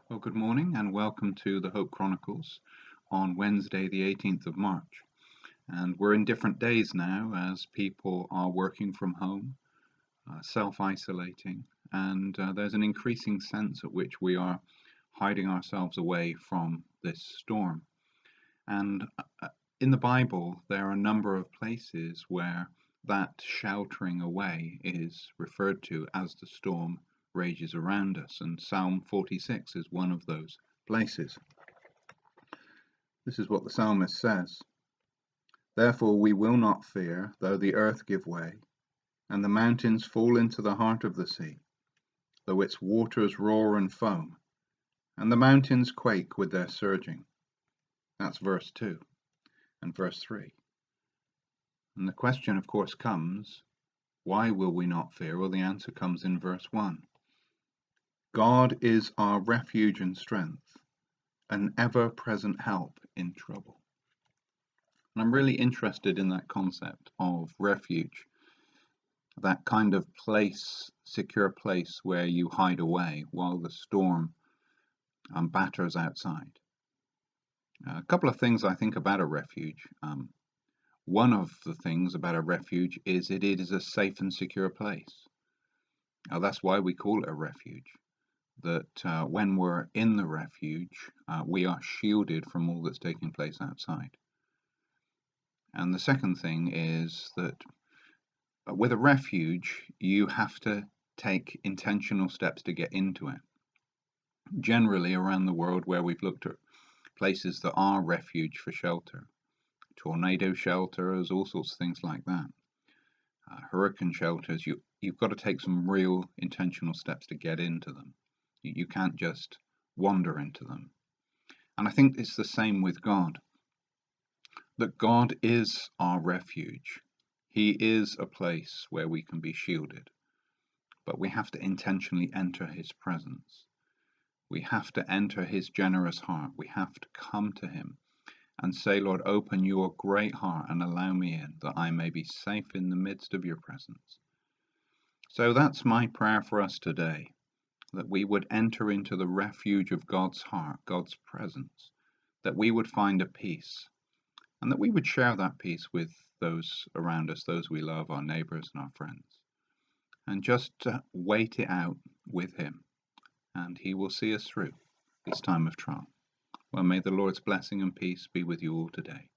Well, good morning and welcome to the Hope Chronicles on Wednesday, the 18th of March. And we're in different days now as people are working from home, self-isolating, and there's an increasing sense at which we are hiding ourselves away from this storm. And in the Bible, there are a number of places where that sheltering away is referred to as the storm rages around us, and Psalm 46 is one of those places. This is what the psalmist says: "Therefore we will not fear, though the earth give way, and the mountains fall into the heart of the sea, though its waters roar and foam, and the mountains quake with their surging." That's verse 2 and verse 3. And the question, of course, comes, why will we not fear? Well, the answer comes in verse 1. God is our refuge and strength, an ever-present help in trouble. And I'm really interested in that concept of refuge, that kind of place, secure place where you hide away while the storm batters outside. A couple of things I think about a refuge. One of the things about a refuge is it is a safe and secure place. Now, that's why we call it a refuge. That when we're in the refuge, we are shielded from all that's taking place outside. And the second thing is that with a refuge, you have to take intentional steps to get into it. Generally, around the world where we've looked at places that are refuge for shelter, tornado shelters, all sorts of things like that, hurricane shelters, you've got to take some real intentional steps to get into them. You can't just wander into them. And I think it's the same with God, that God is our refuge. He is a place where we can be shielded, but we have to intentionally enter his presence. We have to enter his generous heart. We have to come to him and say, Lord, open your great heart and allow me in, that I may be safe in the midst of your presence. So that's my prayer for us today, that we would enter into the refuge of God's heart, God's presence, that we would find a peace, and that we would share that peace with those around us, those we love, our neighbors and our friends, and just wait it out with him, and he will see us through this time of trial. Well, may the Lord's blessing and peace be with you all today.